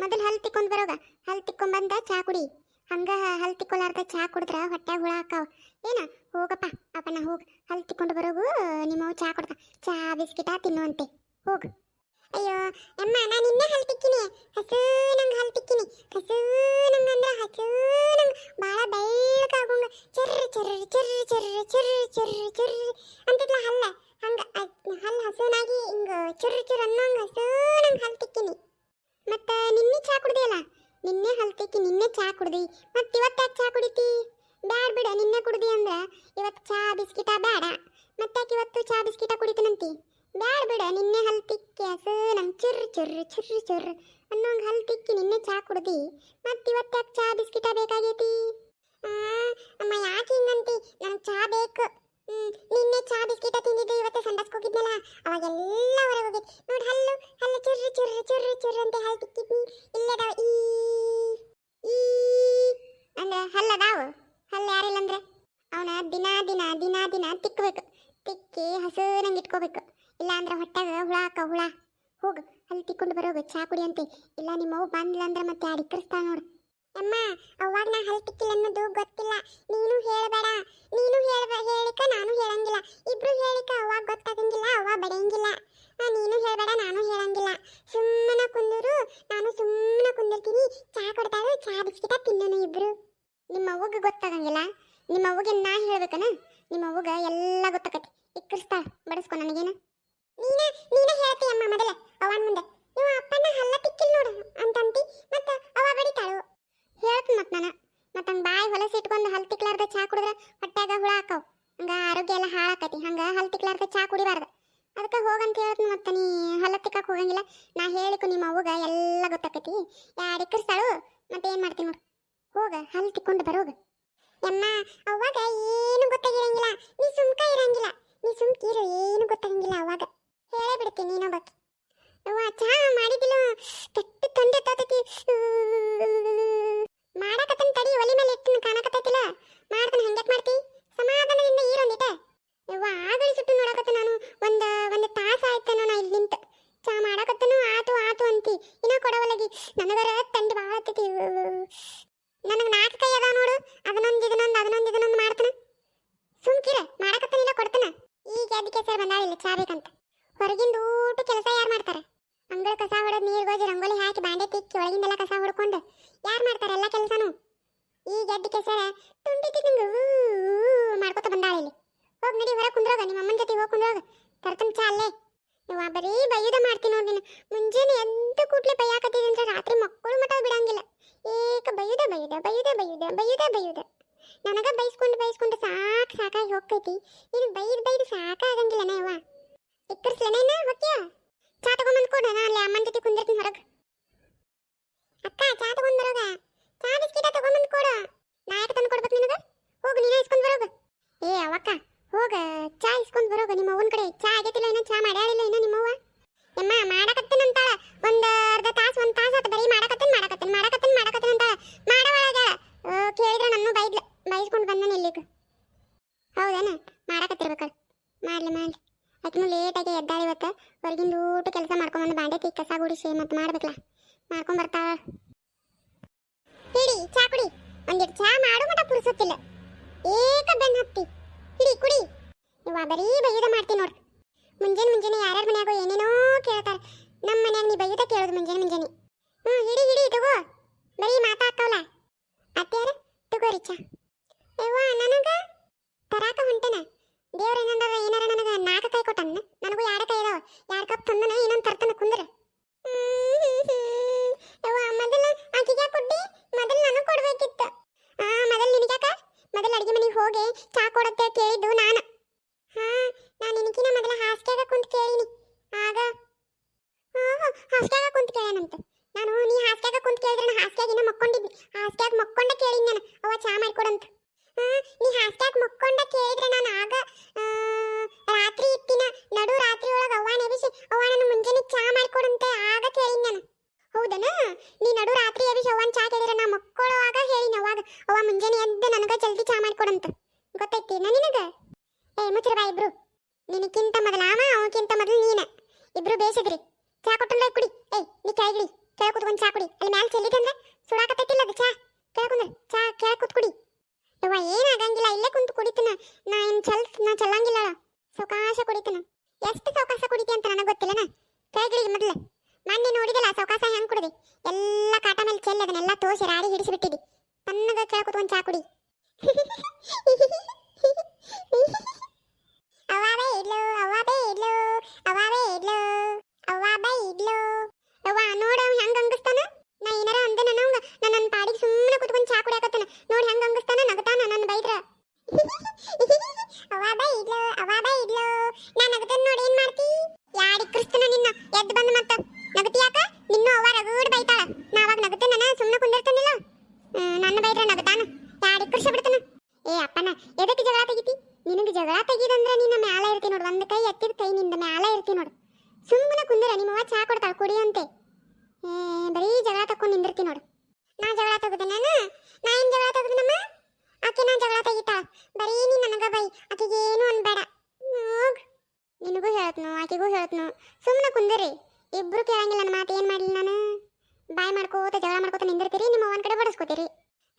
ಮೊದಲು ಹಲ್ ತಿಕ್ಕೊಂಡ್ ಬರೋಗ. ಹಲ್ ತಿಕ್ಕೊಂಡ್ ಬಂದ ಚಾ ಕುಡಿ. ಹಂಗ ಹಲ್ ತಿಕ್ಕೊಲಾರ್ದ ಚಾ ಕುಡಿದ್ರ ಹೊಟ್ಟೆ ಹುಳ ಹಾಕಾವ. ಏನ ಹೋಗಪ್ಪ ಅಪ್ಪನ ಹೋಗ್. ಹಲ್ ತಿಕ್ಕೊಂಡು ಬರೋಗು ನಿಮ್ಮವ್ ಚಾ ಕೊಡ್ತಾ. ಚಾ ಬಿಸ್ಕಿಟ ತಿನ್ನುವಂತೆ ಹೋಗು. ಅಯ್ಯೋ ಅಮ್ಮ ನಾನು ಇನ್ನೇ ಹಲ್ ತಿಕ್ಕಿನಿ. ಹಸು ನಂಗೆ ಹಲ್ ತಿಕ್ಕಿನಿ. ಹಸು ನಂಗಂದ್ರ ಹಸು ನಂಗೆ ಭಾಳ ಬೆಳ್ಳಗಾಗೋಂಗ ಚರ್ರ ಚರ್ರ ಚರ್ರ ಚರ್ರ ಚರ್ರ ಚರ್ರ ಚರ್ರ ಅಂತಿದ್ಲ ಹಲ್ಲ. ಹಂಗ ಹಲ್ ಹಸುನಾಗಿ ಹಿಂಗ ಚುರ್ರ ಚುರ್ ಅನ್ನೋಂಗ ಹಸು ನಂಗೆ ಹಲ್ ತಿಕ್ಕಿನಿ. ಮತ್ತ ನಿನ್ನೆ ಚಾ ಕುಡ್ದಿಯಲ್ಲ, ನಿನ್ನೆ ಹಲ್ ತಿಕ್ಕಿ ನಿನ್ನೆ ಚಾ ಕುಡ್ದಿ. ಮತ್ತೆ ಇವತ್ತಾಕೆ ಚಾ ಕುಡಿತಿ? ಬ್ಯಾಡ್ ಬಿಡ, ನಿನ್ನೆ ಕುಡ್ದಿ ಅಂದ್ರ ಇವತ್ತು ಚಾ ಬಿಸ್ಕಿಟ ಬೇಡ. ಮತ್ತಾಕೆ ಇವತ್ತು ಚಾ ಬಿಸ್ಕಿಟ ಕುಡಿತನಂತಿ? ಬ್ಯಾಡ್ ಬಿಡ, ನಿನ್ನೆ ಹಲ್ ತಿಕ್ಕಿ ಹಸು ನಂಗೆ ಚುರ್ರ ಚುರ್ರ ಚುರ್ರ ಚುರ್ರ ಅನ್ನೋಂಗ ಹಲ್ ತಿಕ್ಕಿ ನಿನ್ನೆ ಚಾ ಕುಡ್ದಿ. ಮತ್ತೆ ಇವತ್ತಾಕೆ ಚಾ ಬಿಸ್ಕಿಟ ಬೇಕಾಗೈತಿ? ಅಮ್ಮ ಯಾಕೆ ಹಿಂಗಂತಿ? ನಂಗೆ ಚಾ ಬೇಕು. ನಿನ್ನೆ ಚಾ ಬಿಸ್ಕಿಟ ತಿಂದಿದ್ದು ಇವತ್ತು ಸಂಡಸ್ಗೆ ಹೋಗಿದ್ನಲ್ಲ ಅವಾಗೆಲ್ಲ ಹೊರಗೆ ಹೋಗಿದ್ ನೋಡಿ. ಹಲ್ಲು ಹಲ್ಲು ಚುರ್ರಿ ಚುರ್ರಿ ಚುರ್ರಿ ಚುರ್ರಿ ಅಂತ ಹಲ್ಲು ತಿಕ್ಕಿದ್ನಿ. ಇಲ್ಲದಾವ ಈ ಅಂದ್ರೆ ಹಲ್ಲದಾವು. ಹಲ್ಲು ಯಾರಿಲ್ಲ ಅಂದ್ರೆ ಅವನ ದಿನ ದಿನ ದಿನ ದಿನ ತಿಕ್ಕಬೇಕು. ತಿಕ್ಕಿ ಹಸು ನಂಗೆ ಇಟ್ಕೋಬೇಕು. ಇಲ್ಲ ಅಂದ್ರೆ ಹೊಟ್ಟೆಗ ಹುಳ ಹಾಕ ಹುಳ. ಹೋಗು ಹಲ್ಲು ತಿಕ್ಕೊಂಡು ಬರೋಗು, ಚಾ ಕುಡಿ ಅಂತೆ. ಇಲ್ಲ ನಿಮ್ಮವು ಬಂದಿಲ್ಲ ಅಂದ್ರೆ ಮತ್ತೆ ಯಾರು ಇಕ್ಕರಿಸ್ತಾಳ ನೋಡು. ಅಮ್ಮ ಅವಾಗ ನಾ ಹಲ್ ತಿಕ್ಕಿಲ್ಲ ಅನ್ನೋದು ಗೊತ್ತಿಲ್ಲ. ನೀನು ಹೇಳಬೇಡ. ನೀನು ಹೇಳಿಕ ನಾನು ಹೇಳಂಗಿಲ್ಲ. ಇಬ್ರು ಹೇಳಿಕ ಅವಾಗ ಗೊತ್ತಾಗಂಗಿಲ್ಲ, ಅವಾಗ ಬಡಿಯಂಗಿಲ್ಲ. ನೀನು ಹೇಳಬೇಡ, ನಾನು ಹೇಳಂಗಿಲ್ಲ. ಸುಮ್ಮನೆ ಕುಂದರು, ನಾನು ಸುಮ್ಮನೆ ಕುಂದಿರ್ತೀನಿ. ಚಾ ಕೊಡ್ತಾಳು, ಚಾ ಬಿಸ್ಕಿಟ ತಿನ್ನೋನು ಇಬ್ರು. ನಿಮ್ಮ ಅವ್ವಗೆ ಗೊತ್ತಾಗಂಗಿಲ್ಲ? ನಿಮ್ಮ ಅವ್ವಗೆ ನಾ ಹೇಳ್ಬೇಕನ? ನಿಮ್ಮ ಅವ್ವಗೆ ಎಲ್ಲ ಗೊತ್ತಾಕತಿ. ಇಕ್ಕರಿಸ್ತಾಳ ಬಡಿಸ್ಕೊ ನನಗೇನು. ನೀನ ಹೇಳ್ತಿ ಅಮ್ಮ ಮೊದಲ ಅವನ ಮುಂದೆ. ನೀವು ಅಪ್ಪನ ಹಲ್ಲ ತಿಕ್ಕಿಲ್ಲ ನೋಡು ಅಂತಂತಿ. ಮತ್ತೆ ಅವ ಬಡಿತಾಳು. ಹೇಳ್ತೀನಿ ಮತ್ತೆ ನಾನು. ಮತ್ತೆ ಹಂಗೆ ಬಾಯಿ ಹೊಲಸಿ ಇಟ್ಕೊಂಡು ಹಲ್ ತಿಕ್ಲಾರ್ದ ಚಾ ಕುಡಿದ್ರೆ ಹೊಟ್ಯಾಗ ಹುಳ ಹಾಕವು. ಹಂಗೆ ಆರೋಗ್ಯ ಎಲ್ಲ ಹಾಳಾಕತಿ. ಹಂಗೆ ಹಲ್ ತಿಕ್ಲಾರ್ದ ಚಾ ಕುಡಿಬಾರ್ದು. ಅದಕ್ಕೆ ಹೋಗಂತ ಹೇಳ್ತೀನಿ. ಮತ್ತೆ ನೀ ಹಲ್ಲ ತಿಕ್ಕಕ್ಕೆ ಹೋಗಂಗಿಲ್ಲ. ನಾ ಹೇಳಿಕು ನಿಮ್ಮ ಅವ್ವಗ ಎಲ್ಲ ಗೊತ್ತಾಕತಿ. ಯಾರು ಇಕ್ಕರಿಸ್ತಾಳು ಮತ್ತೆ ಏನು ಮಾಡ್ತೀನಿ ನೋಡು. ಹೋಗ ಹಲ್ ತಿಕ್ಕೊಂಡು ಬರೋಗ. ಅಮ್ಮ ಅವಾಗ ಏನು ಗೊತ್ತಾಗಿರಂಗಿಲ್ಲ. ನೀ ಸುಮ್ಕ ಇರಂಗಿಲ್ಲ. ನೀ ಸುಮ್ಕಿರು, ಏನು ಗೊತ್ತಾಗಂಗಿಲ್ಲ. ಅವಾಗ ಹೇಳೇ ಬಿಡ್ತೀನಿ ನೀನೊಬ್ಬಕ್ಕೆ. ಅವ್ವ ಚಾ ಮಾಡಿದಿಲ್ಲ, ಕೆಟ್ಟ ತೊಂದೆ ತಾತತಿ. ಮಾಡಕತ್ತನ ತಡಿ, ಒಲಿ ಮೇಲೆ ಇಟ್ಟು ಕಾಣಕತ್ತೈತಿಲ್ಲ. ಮಾಡ್ತಾನೆ. ಹಂಗ್ಯಾಕ್ ಮಾಡ್ತಿ? ಸಮಾಧಾನದಿಂದ ಈರೊಂದಿಟ. ಯವ್ವ ಆಗಲಿ ಸುಟ್ಟು ನೋಡಕತ್ತ. ನಾನು ಒಂದು ತಾಸು ಆಯ್ತೇನೋ ನಾ ಇಲ್ಲಿ ನಿಂತು ಚಾ ಮಾಡಕತ್ತನು. ಆತು ಆತು ಅಂತಿ ಇನ್ನ ಕೊಡವಲ್ಲಗಿ. ನನಗರ ತಂಡಿ ಭಾಳ ಆಗ್ತೈತಿ. ನನಗೆ 4 ಕೈ ಅದಾವ ನೋಡು. ಅದನ್ನೊಂದು ಮಾಡ್ತಾನ. ಸುಮ್ಕಿರ, ಮಾಡಕತ್ತನಿಲ್ಲ ಕೊಡ್ತಾನ. ಈಗ ಅದಕ್ಕೆ ಸರ್ ಬಂದಾಳಿಲ್ಲ ಚಾ ಬೇಕಂತ. ಹೊರಗಿಂದ ಊಟ ಕೆಲಸ ಯಾರು ಮಾಡ್ತಾರೆ? ಅಂಗಳ ಕಸ ಹೊಡೆದು, ನೀರು ಗೋಜಿ, ರಂಗೋಲಿ ಹಾಕಿ, ಬಾಂಡೆ ತಿಕ್ಕಿ, ಒಳಗಿಂದೆಲ್ಲ ಕಸ ಹೊಡ್ಕೊಂಡು ಯಾರು ಮಾಡ್ತಾರೆ ಎಲ್ಲ ಕೆಲಸನೂ? ಈಗ ಎದ್ದಕ್ಕೆ ಸರ ತುಂಡಿ ತಿಂದು ಮಾಡ್ಕೊತ ಬಂದಾಳಿಲ್ಲಿ. ಹೋಗಿ ನಡಿ ಹೊರ ಕುಂದ್ರೋಗ. ನಿಮ್ಮ ಅಮ್ಮನ ಜೊತೆ ಹೋಗಿ ಕುಂದ್ರೋಗ. ತರ್ತನ ಚಾ ಅಲ್ಲೇ. ನೀವು ಬರೀ ಬೈಯುದ ಮಾಡ್ತೀನಿ ನೋಡಿ. ನೀನು ಮುಂಜಾನೆ ಎದ್ದು ಕೂಡ್ಲೆ ಬೈಯಾಕತ್ತೀನಿ ಅಂದ್ರೆ ರಾತ್ರಿ ಮಕ್ಕಳು ಮಠ ಬಿಡಂಗಿಲ್ಲ. ಏಕ ಬೈಯುದ ಬೈಯುದ ಬೈಯುದ ಬೈಯುದ ಬೈಯುದ ಬೈಯುದ. ನನಗ ಬೈಸ್ಕೊಂಡು ಸಾಕಾಗಿ ಹೋಗ್ತೈತಿ. ನೀನು ಬೈದು ಸಾಕಾಗಂಗಿಲ್ಲನೇ ಅವ್ವ. ಇಕ್ಕರ್ಸ್ಲೇನೇನ ಹೊಕ್ಕಿಯ? ಚಾ ತಗೊಂಬಂದು ಕೊಡು. ನಾ ಅಲ್ಲಿ ಅಮ್ಮನ ಜೊತೆ ಕುಂದಿರ್ತೀನಿ ಹೊರಗೆ. ಅಕ್ಕ ಚಾ ತಗೊಂಡ್ ಬರೋಗ. ಚಾ ಬಿಸ್ಕಿಟ ತಗೊಂಬಂದು ಕೊಡು. ನಾ ಯಾಕೆ ತಂದು ಕೊಡ್ಬೇಕು ನಿನಗೆ? ಹೋಗು ನೀನೇ ಇಸ್ಕೊಂಡು ಬರೋಗ. ಏ ಅವಕ್ಕ ಹೋಗ ಚಾ ಇಸ್ಕೊಂಡು ಬರೋಗ. ನಿಮ್ಮ ಅವ್ವನ ಕಡೆ ಚಾ ಆಗೈತಿಲ್ಲ, ಇನ್ನೂ ಚಾ ಮಾಡ್ಯಾಳಿಲ್ಲ ಇನ್ನೂ ನಿಮ್ಮವ್ವ. ಎಮ್ಮ ಮಾಡಕತ್ತೇನಂತಾಳ. ಒಂದು ಅರ್ಧ ತಾಸು ಆತ ಬರೀ ಮಾಡಕತ್ತೇನೆ ಅಂತಾಳ. ಮಾಡವಳಗ ಕೇಳಿದ್ರೆ ನನ್ನ ಬೈಸ್ಕೊಂಡು ಬಂದನ ಇಲ್ಲಿಗೆ. ಹೌದೇನ? ಮಾಡಕತ್ತಿರ್ಬೇಕಲ್ಲ. ಮಾಡ್ಲಿ ಆಕಿನೂ ಲೇಟಾಗಿ ಎದ್ದಾಳೆ ಇವತ್ತು. ಹೊರಗಿಂದ ಊಟ ಕೆಲಸ ಮಾಡ್ಕೊಂಬಂದು ಬಾಂಡೆ ತಿಕ್ಕಿ ಕಸ ಗುಡಿಸಿ ಮತ್ತೆ ಮಾಡ್ಬೇಕಲ್ಲ. ಮಾಡ್ಕೊಂಡ್ ಬರ್ತಾಳ. ಹಿಡಿ ಚಾ ಕುಡಿ. ಒಂದಿಟ್ಟು ಚಾ ಮಾಡು ಮಟ ಪುರ್ಸೊತ್ತಿಲ್ಲ. ಏಕ ಬೆನ್ ಹತ್ತಿ. ಹಿಡಿ ಕುಡಿ. ನೀವು ಬರೀ ಬೈಯುದ ಮಾಡ್ತೀನಿ ನೋಡ್ರಿ. ಮುಂಜಾನೆ ಯಾರ್ಯಾರ ಮನ್ಯಾಗ ಏನೇನೋ ಕೇಳ್ತಾರೆ. ನಮ್ಮ ಮನ್ಯಾಗ ನೀ ಬೈಯುದ ಕೇಳೋದು ಮುಂಜಾನೆ. ಹಿಡಿ ತಗೋ. ಬರೀ ಮಾತಾಡ್ತಾವಲ್ಲ. ಅತ್ಯಾರ ತಗೋರಿ ಚಾ. ಯವ್ವ ನನಗ ತರಾಕ ಹೊಂಟೇನ. ದೇವ್ರ ಏನಂದಾರ ಏನಾರ ನನಗ 4 ಕೈ ಕೊಟ್ಟನ್ನ. ನನಗೂ 2 ಕೈ ಇದಾವ. 2 ಕಪ್ ತಂದನ ಇನ್ನೊಂದು ತರ್ತನ ಕುಂದ್ರ. ಯವ್ವ ಮೊದಲ ಆಕಿಗೆ ಕೊಡ್ಡಿ. ಮೊದಲು ನನಗೆ ಕೊಡ್ಬೇಕಿತ್ತು. ಮೊದಲು ನಿನಗ್ಯಾಕ? ಮೊದಲು ಅಡಿಗೆ ಮನೆಗೆ ಹೋಗಿ ಚಾ ಕೊಡತ್ತೆ ಕೇಳಿದ್ದು ನಾನು. ನಾನು ನಿನಕಿನ ಮೊದಲ ಹಾಸ್ಟ್ಯಾಗ ಕುಂತು ಕೇಳಿನಿ. ಆಗ ಹಾಸ್ಟ್ಯಾಗ ಕುಂತು ಕೇಳೇನಂತ. ನಾನು ನೀ ಹಾಸ್ಟ್ಯಾಗ ಕುಂತು ಕೇಳಿದ್ರೆ ನಾನು ಹಾಸ್ಟ್ಯಾಗಿನ ಮಕ್ಕೊಂಡಿದ್ನಿ. ಹಾಸ್ಟ್ಯಾಗ ಮಕ್ಕೊಂಡ ಕೇಳಿನಿ ನಾನು ಅವ ಚಾ ಮಾಡಿಕೊಡಂತ. ನೀ ಹಾಸ್ಟ್ಯಾಗ ಮಕ್ಕೊಂಡ ಕೇಳಿದ್ರೆ ನಾನು ಆಗ ರಾತ್ರಿ ಇತ್ತಿನ ನಡು ರಾತ್ರಿ ಒಳಗೆ ಅವ್ವ ನೆಬಿಸಿ ಅವ್ವ ನಾನು ಮುಂಜಾನೆ ಚಾ ಮಾಡಿಕೊಡಂತೆ ಆಗ ಕೇಳಿನಿ ನಾನು. ಹೌದನ? ನೀ ನಡು ರಾತ್ರಿ ಎಬಿಸಿ ಅವ್ವನ ಚಾ ಕೇಳಿದ್ರೆ ನಾ ಮಕ್ಕಳುವಾಗ ಹೇಳಿನಿ. ಅವಾಗ ಅವ್ವ ಮುಂಜಾನೆ ಎದ್ದು ನನಗೆ ಜಲ್ದಿ ಚಾ ಮಾಡಿಕೊಡಂತ. ಗೊತ್ತೈತಿ ನಿನಗೆ? ಮುಚ್ಚರ ಬಾ ಇಬ್ರು. ನಿನಕ್ಕಿಂತ ಮೊದಲ ಅವಕ್ಕಿಂತ ಮೊದಲು ನೀನ. ಇಬ್ರು ಬೇಸದ್ರಿ. ಚಾ ಕೊಟ್ಟಂದ್ರೆ ಕುಡಿ. ನೀ ಕೆಳಗಿಳಿ. ಕೆಳ ಕುತ್ಕೊಂಡು ಚಾ ಕುಡಿ. ಅಲ್ಲಿ ಮ್ಯಾಲ ಚೆಲ್ಲಿದಂದ್ರೆ ಸುಡಾಕತ್ತೈತಿಲ್ಲ ಅದು ಚಾ. ಕೆಳ ಕುಂದ್ರ ಚಾ ಕೆಳ ಕೂತ್ ಕುಡಿ. ಯವ್ವ ಏನಾಗಂಗಿಲ್ಲ, ಇಲ್ಲೇ ಕುಂತು ಕುಡಿತನ. ನಾ ಚೆಲ್ಲಂಗಿಲ್ಲ, ಸಾವಕಾಶ ಕುಡಿತನ. ಎಷ್ಟು ಸಾವಕಾಶ ಕುಡಿತಿ ಅಂತ ನನಗೆ ಗೊತ್ತಿಲ್ಲನ. ಕೆಳಗಿಳಿಗೆ ಮೊದಲು. ಮೊನ್ನೆ ನೋಡಿದಲ್ಲ ಸಾವಕಾಶ ಹೆಂಗ್ ಕುಡಿದಿ, ಎಲ್ಲ ಕಾಟ ಮೇಲೆ ಚೆಲ್ಲಿ ಅದನ್ನೆಲ್ಲ ತೋರಿಸಿ ರಾಡಿ ಹಿಡಿಸಿಬಿಟ್ಟಿದಿ. ತನ್ನಗ ಕೆಳ ಕುತ್ಕೊಂಡು ಚಾ ಕುಡಿ. ಅವಾವೇ ಇಡ್ಲು ಅವಾವೇ ಇಡ್ಲು ಅವಾವೇ ಇಡ್ಲು ಅವಾವೇ ಇಡ್ಲು. ಯವ್ವ ನೋಡ ಹೆಂಗ ಅಂಗಸ್ತಾನ. ನಾ ಏನಾರ ಅಂದೆ ನನ್ನ ನನ್ನ ಪಾಡಿಗೆ ಸುಮ್ಮನೆ ಕುತ್ಕೊಂಡು ಚಾ ಕುಡಿಯಾಕತ್ತಾನ. ನೋಡಿ ಹೆಂಗ ಅಂಗಸ್ತಾನ, ನಗತಾನ ನನ್ನ ಬೈದ್ರ. ಅವಾವೇ ಇಡ್ಲು ಅವಾವೇ ಇಡ್ಲು. ನಾ ನಗದನ್ ನೋಡಿ ಏನ್ ಮಾಡ್ತಿ? ಯಾಡಿ ಕ್ರಿಸ್ತನ ನಿನ್ನ ಎದ್ದು ಬಂದು ಮತ್ತ ನಗತಿ ಯಾಕ? ನಿನ್ನೂ ಅವ್ವ ರಗಡ್ ಬೈತಾಳ. ನಾ ಅವಾಗ ನಗತೇನ ಸುಮ್ಮನೆ ಕುಂದಿರ್ತಾನಿಲ್ಲ. ನನ್ನ ಬೈದ್ರ ನಗತಾನ, ಯಾಡಿ ಕೃಷ ಬಿಡ್ತಾನ. ಏ ಅಪ್ಪನ ಎದಕ್ಕೆ ಜಗಳ ತೆಗಿತಿ? ನಿನಗೆ ಜಗಳ ತೆಗಿದಂದ್ರೆ ನಿನ್ನ ಮ್ಯಾಲ ಇರ್ತಿ ನೋಡು. ಒಂದು ಕೈ ಎತ್ತಿದ ಕೈ ನಿಂದ ಮ್ಯಾಲ ಇರ್ತಿ ನೋಡು. ಸುಮ್ಮನೆ ಕುಂದಿರ, ನಿಮ್ಮವ್ವ ಚಾ ಕೊಡ್ತಾಳ ಕುಡಿಯಂತೆ. ಬರೀ ಜಗಳ ತಕ್ಕೊಂಡು ನಿಂದಿರ್ತಿ ನೋಡು. ನಾ ಜಗಳ ತೆಗೆದ ನಾ ಏನ್ ಜಗಳ ತೆಗೆದನಮ್ಮ? ಆಕೆ ನಾ ಜಗಳ ತೆಗಿತಾಳ. ಬರೀ ನೀ ನನಗ ಬೈ, ಆಕೆಗೆ ಏನು ಅನ್ಬೇಡ. ಹೋಗ್, ನಿನಗೂ ಹೇಳ್ತನು ಆಕೆಗೂ ಹೇಳ್ತನು. ಸುಮ್ಮನೆ ಕುಂದಿರಿ, ಇಬ್ರು ಕೇಳಂಗಿಲ್ಲ ನನ್ನ ಮಾತು. ಏನ್ ಮಾಡ್ಲಿ ನಾನು? ಬಾಯ್ ಮಾಡ್ಕೋತ ಜಗಳ ಮಾಡ್ಕೋತ ನಿಂದಿರ್ತೀರಿ, ನಿಮ್ಮ ಅವನ ಕಡೆ ಬಡಿಸ್ಕೋತೀರಿ.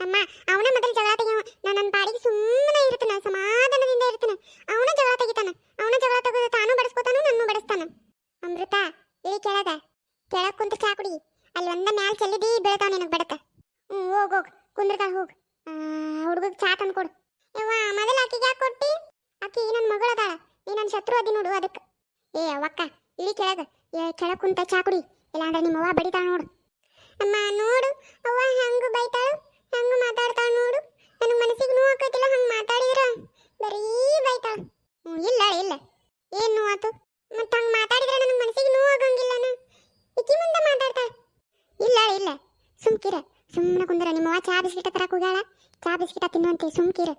ಅಮ್ಮ ಅವನ ಮೊದಲು ಜಗಳ ತೆಗಿಯವ. ನಾನು ನನ್ನ ಪಾಡಿಗೆ ಸುಮ್ಮನೆ ಇರ್ತಾನ, ಸಮಾಧಾನದಿಂದ ಇರ್ತಾನ. ಅವನ ಜಗಳ ತೆಗಿತಾನ. ಅವನ ಜಗಳ ತೆಗೆದು ತಾನು ಬಡಿಸ್ಕೋತಾನು, ನನ್ನೂ ಬಡಿಸ್ತಾನ. ಅಮೃತ ಇಳಿ ಕೆಳಗ. ಕೆಳಗ್ ಕುಂತ ಚಾ ಕುಡಿ. ಅಲ್ಲಿ ಒಂದ ಮ್ಯಾಲ ಚೆಲ್ಲಿದಿ ಬೀಳ್ತಾವ ನಿನಗೆ ಬಡಕ. ಹೋಗ್ ಕುಂದ್ರತಾಳ ಹೋಗ್. ಹುಡುಗಗೆ ಚಾ ತಂದು ಕೊಡು. ಯವ್ವ ಮೊದಲು ಆಕಿಗೆ ಯಾಕೆ ಕೊಟ್ಟಿ? ಆಕಿ ನನ್ನ ಮಗಳು ಅದಾಳ, ನೀ ನನ್ನ ಶತ್ರು ಅದಿ ನೋಡು ಅದಕ್ಕೆ. ಏ ಅವಕ್ಕ ಇಳಿ ಕೆಳಗ. ಕೆಳಗ್ ಕುಂತ ಚಾ ಕುಡಿ, ಇಲ್ಲಾಂದ್ರೆ ನಿಮ್ಮ ಅವ್ವ ಬಡಿತಾಳ ನೋಡು. ಅಮ್ಮ ನೋಡು ಅವ್ವ ಹೆಂಗ ಬೈತಾಳ, ಹೆಂಗ ಮಾತಾಡ್ತಾಳ ನೋಡು. ನನಗೆ ಮನಸ್ಸಿಗೆ ನೋವು ಆಕೈತಿಲ್ಲ ಹಂಗೆ ಮಾತಾಡಿದ್ರ. ಬರೀ ಬೈತಾಳ. ಇಲ್ಲ ಇಲ್ಲ ಏನು ನೋವಾತು? ಮತ್ತೆ ಹಂಗೆ ಮಾತಾಡಿದ್ರೆ ನನಗೆ ಮನಸ್ಸಿಗೆ ನೋವು ಆಗಂಗಿಲ್ಲನ. ಇಕ್ಕಿ ಮುಂದೆ ಮಾತಾಡ್ತಾಳ. ಇಲ್ಲ ಇಲ್ಲ ಸುಮ್ಕಿರ, ಸುಮ್ಮನೆ ಕುಂದ್ರ. ನಿಮ್ಮವ್ವ ಚಾ ಬಿಸ್ಕಿಟ ತರಕ್ಕೆ ಹೋಗ್ಯಾಳ. ಚಾ ಬಿಸ್ಕಿಟ ತಿನ್ನುವಂತೆ ಸುಮ್ಕಿರ.